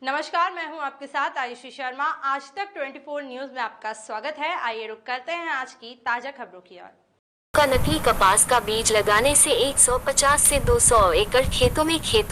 नमस्कार, मैं हूं आपके साथ आयुषी शर्मा। आज तक 24 न्यूज में आपका स्वागत है। आइए रुक करते हैं आज की ताजा खबरों की ओर। का नकली कपास का बीज लगाने से 150 से 200 एकड़ खेतों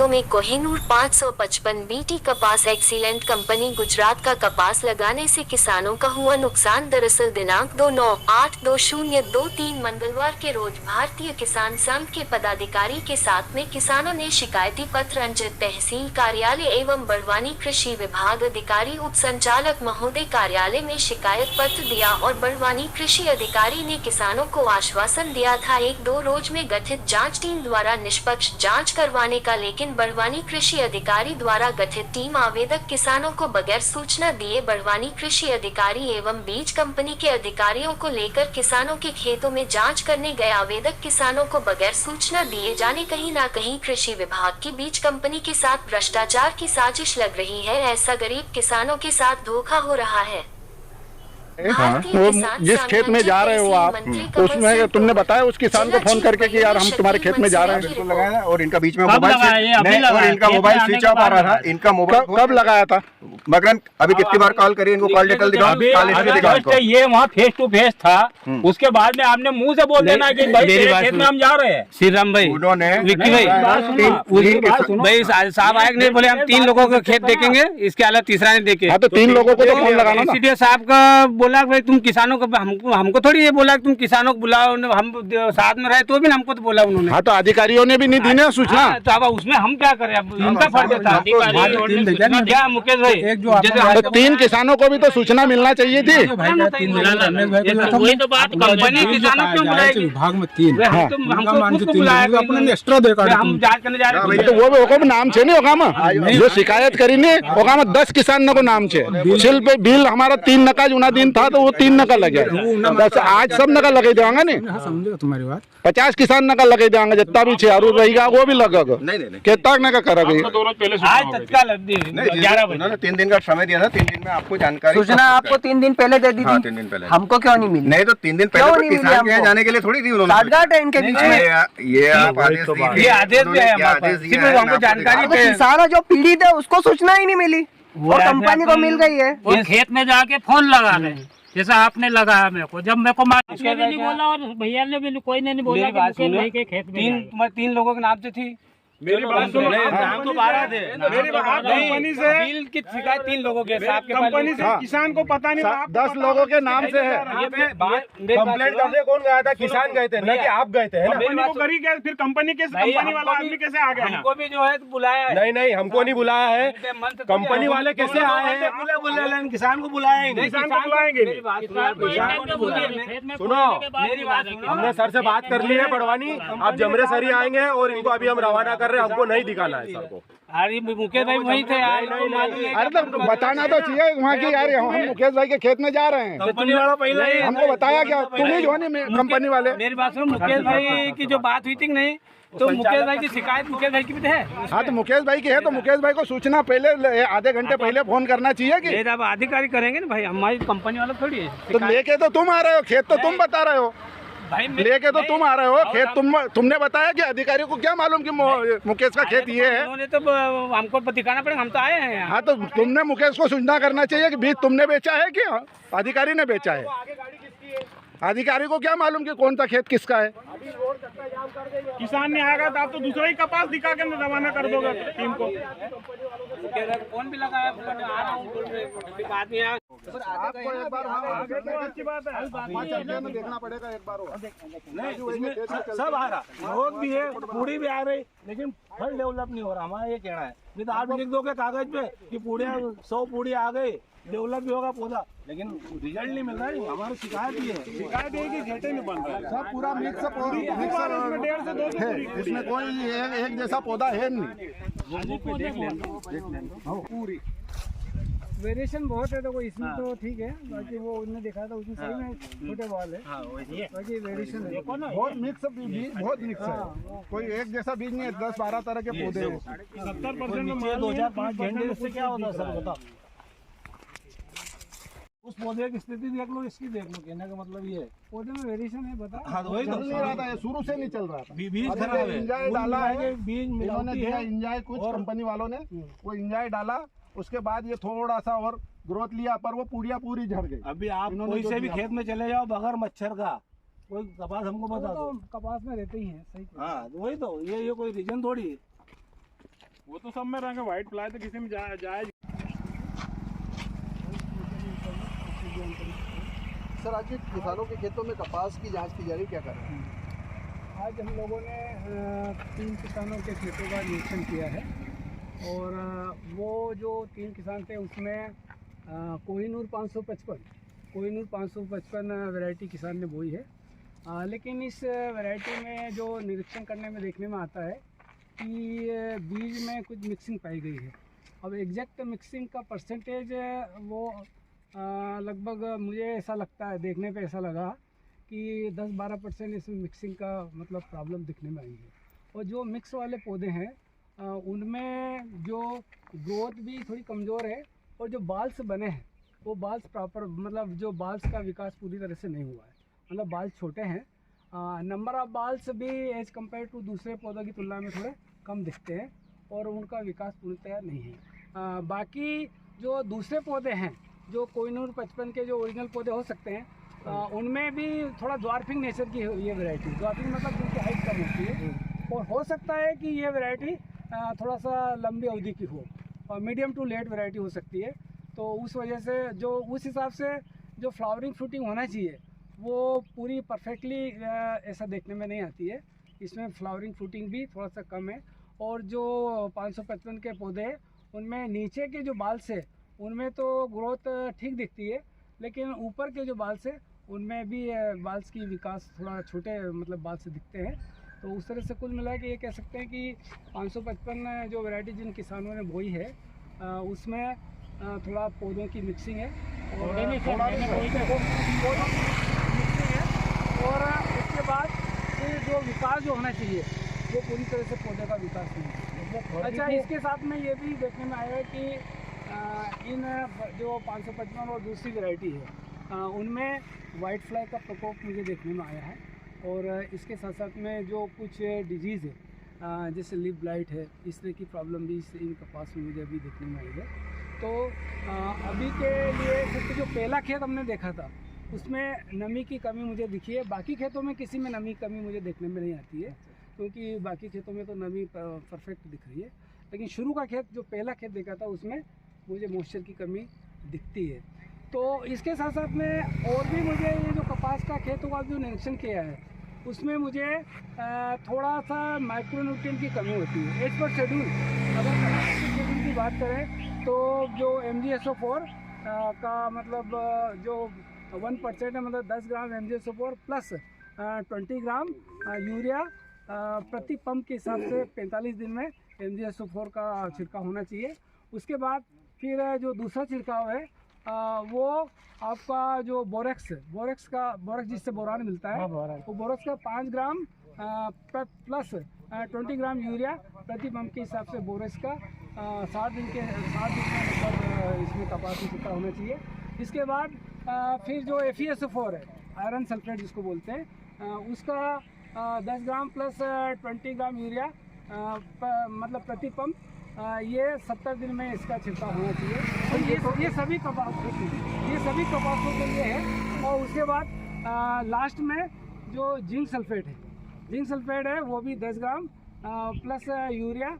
में कोहिनूर 555 बीटी कपास एक्सीलेंट कंपनी गुजरात का कपास लगाने से किसानों का हुआ नुकसान। दरअसल दिनांक 2/9/8/2023 मंगलवार के रोज भारतीय किसान संघ के पदाधिकारी के साथ में किसानों ने शिकायती पत्र अंचित तहसील कार्यालय एवं बड़वानी कृषि विभाग अधिकारी उप संचालक महोदय कार्यालय में शिकायत पत्र दिया और बड़वानी कृषि अधिकारी ने किसानों को आश्वासन दिया था 1-2 रोज में गठित जांच टीम द्वारा निष्पक्ष जांच करवाने का, लेकिन बड़वानी कृषि अधिकारी द्वारा गठित टीम आवेदक किसानों को बगैर सूचना दिए बड़वानी कृषि अधिकारी एवं बीज कंपनी के अधिकारियों को लेकर किसानों के खेतों में जांच करने गए आवेदक किसानों को बगैर सूचना दिए जाने कहीं न कहीं कृषि विभाग की बीज कंपनी के साथ भ्रष्टाचार की साजिश लग रही है। ऐसा गरीब किसानों के साथ धोखा हो रहा है। वो जिस खेत में जा रहे हो आप, तो उसमें तुमने बताया उस किसान को फोन करके कि यार हम तुम्हारे खेत में जा रहे हैं। लगाया और इनका बीच में मोबाइल स्विच ऑफ आ रहा था। इनका मोबाइल कब लगाया था? मगर अभी कितनी बार कॉल करी इनको, कॉल डिटेल दिखाओ। ये वहाँ फेस टू फेस था, उसके बाद में आपने मुंह से बोल देना कि भाई तेरे खेत में हम जा रहे हैं। श्री राम भाई, उन्होंने विक्की भाई साहब आए नहीं, बोले हम 3 लोगों का खेत देखेंगे, इसके अलावा तीसरा नहीं देखे। हाँ, तो 3 लोगों को तो फोन लगाना ना। सीडीओ साहब का बोला भाई तुम किसानों को, हमको थोड़ी ये बोला तुम किसानों को बुलाओ, हम साथ में रहे तो भी हमको तो बोला उन्होंने। हाँ, तो अधिकारियों ने भी नहीं दी ना सूचना। तो अब उसमें हम क्या करें, अब इनका फर्ज था क्या मुकेश भाई? तो 3 किसानों को भी तो सूचना मिलना चाहिए थी। वही तो बात, कंपनी किसानों क्यों बुलाएगी? विभाग में 3 हमको बुलाया, अपने एक्स्ट्रा देखा हम जांच करने जा रहे हैं। तो वो भी नाम छे नहीं होगा जो शिकायत करी नहीं होगा 10 किसान को नाम छे। छिल पे बिल हमारा 3 नका जुना दिन था, तो वो 3 नका लगे। आज सब नका लगे देंगे नहीं, समझेगा तुम्हारी बात। 50 किसान नका लगे देंगे, जितना भी छे और रहेगा वो भी लगेगा। कितना नका करेगा आज तत्काल 11 बजे 3 दिन का समय दिया था। 3 दिन में आपको जानकारी, सूचना आपको 3 दिन पहले दे दी थी। 3 दिन पहले हमको क्यों नहीं मिली? नहीं तो 3 दिन पहले तो किसान के यहाँ जाने के लिए थोड़ी दी उन्होंने। साठगांठ है इनके बीच में। ये आप आदेश दिए, ये आदेश भी है हमारे पास, सिर्फ हमको जानकारी पे। किसान जो पीड़ित है उसको सूचना ही नहीं मिली और कंपनी को मिल गई है। वो खेत में जाके फोन लगा रहे हैं, जैसा आपने लगाया मेरे को। जब मेरे को उसने भी नहीं बोला और भैया ने भी कोई ने नहीं बोला कि मुकेश भाई के खेत में 3 लोगों के नाम से थी। मेरी बात सुनो, नाम तो 12 थे। मेरी बात कंपनी से बिल की शिकायत 3 लोगों के साथ कंपनी से किसान को पता नहीं, 10 लोगों के नाम से है। कंप्लेंट करने कौन गया था? किसान गए थे, नहीं कि आप गए थे? कंपनी को करी क्या? फिर कंपनी वाला आदमी कैसे आ गया? हमको भी जो है बुलाया है। नहीं, हमको नहीं बुलाया है। कंपनी वाले कैसे आए हैं? किसान को बुलाया ही नहीं। किसान को बुलाएंगे। सुनो, हमने सर से बात कर ली है बड़वानी, आप जमरे सरी आएंगे और इनको अभी हम रवाना कर रहे हैं। हमको नहीं दिखाना है सर को। अरे मुकेश भाई वही थे यार। अरे तो बताना तो चाहिए वहाँ की यार, हम मुकेश भाई के खेत में जा रहे हैं। कंपनी वाला पहले हमको बताया क्या? तुम ही जो नहीं कंपनी वाले। मेरी बात सुनो, मुकेश भाई की जो बात हुई थी नहीं, तो मुकेश भाई की शिकायत मुकेश भाई की भी है। हाँ, तो मुकेश भाई की है तो मुकेश भाई को सूचना पहले आधे घंटे पहले फोन करना चाहिए कि अब अधिकारी करेंगे ना भाई, हमारी कंपनी वाला थोड़ी है। तो लेके तो तुम आ रहे हो खेत, तो तुम बता रहे हो भाई लेके तो तुम आ रहे हो खेत। तुमने बताया कि अधिकारी को क्या मालूम कि मुकेश का खेत ये है? उन्होंने तो हमको दिखाना पड़ेगा, हम तो आए हैं यहाँ। हाँ, तो तुमने मुकेश को सूचना करना चाहिए कि बीज तुमने बेचा है कि अधिकारी ने बेचा है। अधिकारी को क्या मालूम कि कौन सा खेत किसका है? किसान नहीं आएगा तो आप तो दूसरा ही कपास दिखा के रवाना कर दोगे टीम को। फोन भी लगाया, आ रहा हूँ बोल रहे आदमी। आपको एक बार अच्छी बात है, देखना पड़ेगा एक बार। सब आ रहा, रोग भी है, पूड़ी भी आ रही, लेकिन फल डेवलप नहीं हो रहा। हमारा ये कहना है। नहीं तो आप लिख दोगे कागज पे कि पूड़ियाँ 100 पूड़ी आ गई, डेवलप भी होगा पौधा, लेकिन रिजल्ट नहीं मिल रहा है। हमारी शिकायत ही है, शिकायत है कि घेटे नहीं बन रहा है। सब पूरा मिक्स है, इसमें कोई एक जैसा पौधा है नहीं। पूरी वेरिएशन बहुत है, तो कोई इसमें तो ठीक है, बाकी वो उन्होंने देखा था उसमें सही में छोटे बाल है, बाकी वेरिएशन है। बहुत मिक्स बीज, बहुत मिक्स है, कोई एक जैसा बीज नहीं है। 10-12 तरह के पौधे हैं। 70% में 2005 झंडे, इससे क्या होता है सर बताओ? उस पौधे की स्थिति देख लो, इसकी देख लो। कहने का मतलब ये है पौधे में वेरिएशन है, बता। हाँ, वही चल नहीं रहा था, शुरू से नहीं चल रहा था। बीज खराब है, इंजाय डाला है, बीज इन्होंने मिलावटी दिया है। इंजाय, कुछ कंपनी वालों ने वो इंजाय डाला उसके बाद ये थोड़ा सा और ग्रोथ लिया, पर वो पूड़ियाँ पूरी झड़ गई। अभी आप इन्होंने कोई जो से भी दिया- खेत में चले जाओ बगैर मच्छर का, कोई कपास हमको बता तो दो। कपास में रहते ही हैं, सही। हाँ वही तो, ये कोई रीजन थोड़ी है। वो तो सब में रहेंगे, व्हाइट फ्लाई तो किसी में जाए। सर आज किसानों के खेतों में कपास की जांच की जा रही, क्या कर रहे हैं? आज हम लोगों ने 3 किसानों के खेतों का निरीक्षण किया है और वो जो 3 किसान थे उसमें कोहिनूर 555 वैरायटी किसान ने बोई है। लेकिन इस वैरायटी में जो निरीक्षण करने में देखने में आता है कि बीज में कुछ मिक्सिंग पाई गई है। अब एग्जैक्ट मिक्सिंग का परसेंटेज वो लगभग मुझे ऐसा लगता है, देखने पे ऐसा लगा कि 10-12% इसमें मिक्सिंग का मतलब प्रॉब्लम दिखने में आई है। और जो मिक्स वाले पौधे हैं उनमें जो ग्रोथ भी थोड़ी कमज़ोर है और जो बाल्स बने हैं वो बाल्स प्रॉपर, मतलब जो बाल्स का विकास पूरी तरह से नहीं हुआ है, मतलब बाल्स छोटे हैं। नंबर ऑफ बाल्स भी एज कम्पेयर टू दूसरे पौधों की तुलना में थोड़े कम दिखते हैं और उनका विकास पूरी तरह नहीं है। बाकी जो दूसरे पौधे हैं, जो कोहिनूर 55 के जो ओरिजिनल पौधे हो सकते हैं, उनमें भी थोड़ा ड्वार्फिंग नेचर की ये वैरायटी, ड्वार्फिंग मतलब उनकी हाइट कम होती है और हो सकता है कि ये वैरायटी थोड़ा सा लंबी अवधि की हो और मीडियम टू लेट वैरायटी हो सकती है। तो उस वजह से जो उस हिसाब से जो फ्लावरिंग फ्रूटिंग होना चाहिए वो पूरी परफेक्टली ऐसा देखने में नहीं आती है। इसमें फ्लावरिंग फ्रूटिंग भी थोड़ा सा कम है और जो 555 के पौधे हैं उनमें नीचे के जो बाल्स है उनमें तो ग्रोथ ठीक दिखती है, लेकिन ऊपर के जो बाल्स है उनमें भी बाल्स की विकास थोड़ा छोटे मतलब बाल से दिखते हैं। तो उस तरह से कुल मिला के ये कह सकते हैं कि 555 जो वैरायटी जिन किसानों ने बोई है उसमें थोड़ा पौधों की मिक्सिंग है और थोड़ा पौधों की मिक्सिंग है और उसके बाद फिर जो विकास जो होना चाहिए वो पूरी तरह से पौधे का विकास नहीं है। अच्छा, इसके साथ में ये भी देखने में आया है कि इन जो 555 और दूसरी वैरायटी है उनमें वाइट फ्लाई का प्रकोप मुझे देखने में आया है और इसके साथ साथ में जो कुछ डिजीज़ है जैसे लीफ ब्लाइट है, इस तरह की प्रॉब्लम भी इन कपास में मुझे अभी देखने में आई है। तो अभी के लिए सिर्फ जो पहला खेत हमने देखा था उसमें नमी की कमी मुझे दिखी है, बाकी खेतों में किसी में नमी कमी मुझे देखने में नहीं आती है क्योंकि बाकी खेतों में तो नमी परफेक्ट दिख रही है। लेकिन शुरू का खेत जो पहला खेत देखा था उसमें मुझे मॉइस्चर की कमी दिखती है। तो इसके साथ साथ में और भी मुझे ये जो कपास का खेतों का जो निरीक्षण किया है उसमें मुझे थोड़ा सा माइक्रोन्यूट्रिएंट की कमी होती है एज पर शेड्यूल। अगर शेड्यूल की बात करें तो जो MgSO4 का मतलब जो 1% है, मतलब 10 ग्राम MgSO4 प्लस 20 ग्राम यूरिया प्रति पंप के हिसाब से 45 दिन में MgSO4 का छिड़काव होना चाहिए। उसके बाद फिर जो दूसरा छिड़काव है वो आपका जो बोरेक्स जिससे बोरान मिलता है वो बोरेक्स का 5 ग्राम प्लस 20 ग्राम यूरिया प्रति पंप के हिसाब से बोरेक्स का 7 दिन में इसमें कपास में छिड़काव होना चाहिए। इसके बाद फिर जो FeSO4 है, आयरन सल्फेट जिसको बोलते हैं, उसका 10 ग्राम प्लस 20 ग्राम यूरिया मतलब प्रति पंप, ये 70 दिन में इसका छिड़काव होना चाहिए। तो ये सभी कपासों के लिए है। और उसके बाद लास्ट में जो जिंक सल्फेट है वो भी 10 ग्राम प्लस यूरिया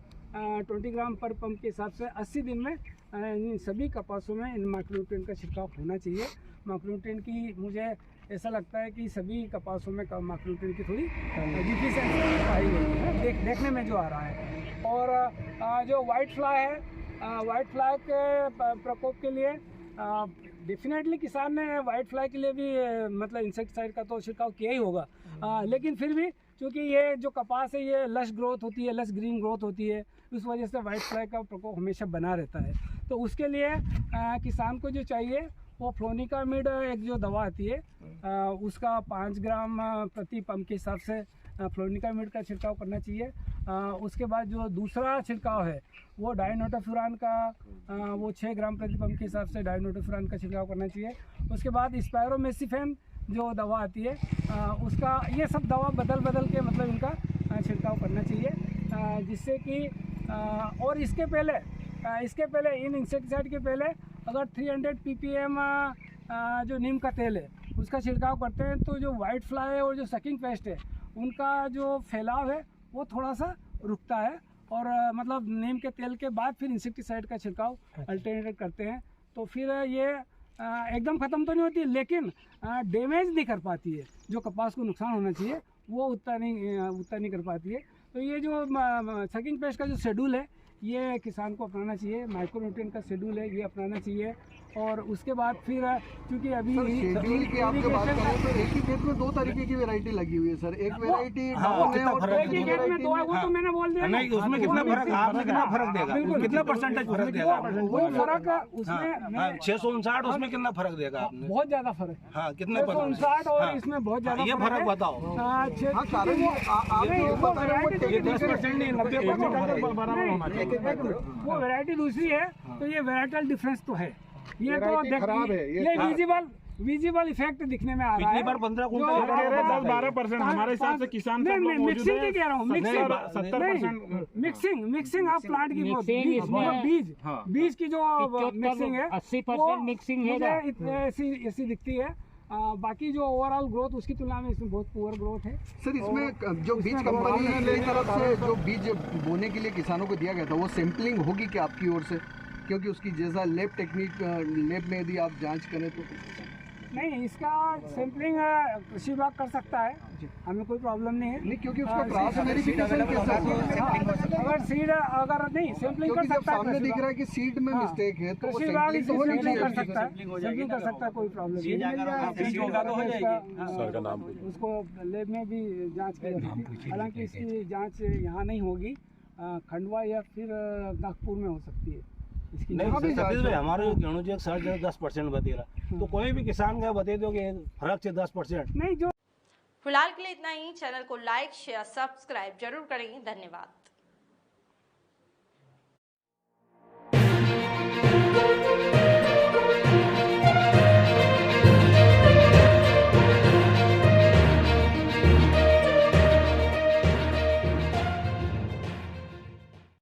20 ग्राम पर पंप के हिसाब से 80 दिन में इन सभी कपासों में इन माइक्रोन्यूट्रिएंट का छिड़काव होना चाहिए। माइक्रोन्यूट्रिएंट की मुझे ऐसा लगता है कि सभी कपासों में माइक्रोन्यूट्रिएंट की थोड़ी डिफिशिएंसी पाई गई है देखने में जो आ रहा है। और जो वाइट फ्लाई है, वाइट फ्लाई के प्रकोप के लिए डेफिनेटली किसान ने वाइट फ्लाई के लिए भी मतलब इंसेक्टिसाइड का तो छिड़काव किया ही होगा, लेकिन फिर भी क्योंकि ये जो कपास है ये लश ग्रोथ होती है, लश ग्रीन ग्रोथ होती है, उस वजह से वाइट फ्लाई का प्रकोप हमेशा बना रहता है। तो उसके लिए किसान को जो चाहिए वो फ्लोनिकामिड एक जो दवा आती है उसका 5 ग्राम प्रति पंप के हिसाब से फ्लोनिकामिड का छिड़काव करना चाहिए। उसके बाद जो दूसरा छिड़काव है वो डाइनोटोफ्यूरान का वो 6 ग्राम प्रति पंप के हिसाब से डाइनोटोफ्यूरान का छिड़काव करना चाहिए। उसके बाद स्पायरोमेसिफेन जो दवा आती है उसका, ये सब दवा बदल के मतलब इनका छिड़काव करना चाहिए जिससे कि और इसके पहले इसके पहले इन इंसेक्टिसाइड के पहले अगर 300 ppm जो नीम का तेल है उसका छिड़काव करते हैं तो जो वाइट फ्लाई और जो सकिंग पेस्ट है उनका जो फैलाव है वो थोड़ा सा रुकता है। और मतलब नीम के तेल के बाद फिर इंसेक्टिसाइड का छिड़काव अल्टरनेट करते हैं तो फिर ये एकदम ख़त्म तो नहीं होती लेकिन डैमेज नहीं कर पाती है। जो कपास को नुकसान होना चाहिए वो उतना नहीं कर पाती है। तो ये जो सकिंग पेस्ट का जो शेड्यूल है ये किसान को अपनाना चाहिए, माइक्रोन्यूट्रिएंट का शेड्यूल है ये अपनाना चाहिए। और उसके बाद फिर क्योंकि अभी शेड्यूल की आप जो बात कर रहे हैं तो एक ही खेत में दो तरीके की वैरायटी लगी हुई है सर। एक वैरायटी डाउन है और एक ही खेत में दो है वो तो मैंने बोल दिया। नहीं उसमें कितना फर्क आपने कितना फर्क देगा, कितना परसेंटेज फर्क देगा? वो फर्क उसमें 659 उसमें कितना फर्क देगा आपने? बहुत ज्यादा फर्क है। हाँ कितने 659 और इसमें बहुत ज्यादा ये फर्क बताओ। वो वैरायटी दूसरी है तो ये वैरायटल डिफरेंस तो है। ये तो खराब है ये विजिबल इफेक्ट दिखने में आ रहा है। 15 कुंटल 10-12% हमारे हिसाब से किसान मिक्सिंग की कह रहा हूँ, मिक्सिंग आप प्लांट की बीज की जो मिक्सिंग है 80% मिक्सिंग है ऐसी दिखती है। बाकी जो ओवरऑल ग्रोथ उसकी तुलना में इसमें बहुत पुअर ग्रोथ है। सर इसमें जो बीज कंपनी की तरफ से जो बीज बोने के लिए किसानों को दिया गया था वो सैंपलिंग होगी क्या आपकी ओर से? क्योंकि उसकी जैसा लैब टेक्निक लैब में यदि आप जांच करें तो नहीं, इसका सैंपलिंग कृषि विभाग कर सकता है, हमें कोई प्रॉब्लम नहीं है। नहीं क्योंकि उसका क्रॉस वेरिफिकेशन कैसा होगा? अगर सीड अगर नहीं सैंपलिंग कर सकता है, सामने दिख रहा है कि सीड में मिस्टेक है तो कृषि विभाग इसे सैंपलिंग कर सकता है, सैंपलिंग कर सकता है, कोई प्रॉब्लम नहीं। उसको लैब में भी जांच की जाएगी। हालांकि इसकी जांच यहाँ नहीं होगी, खंडवा या फिर नागपुर में हो सकती है। नहीं सतीश भाई हमारे गेहूं जो 10% बते रहा तो कोई भी किसान का बते दो कि फर्क से 10% नहीं। जो फिलहाल के लिए इतना ही। चैनल को लाइक शेयर सब्सक्राइब जरूर करें। धन्यवाद।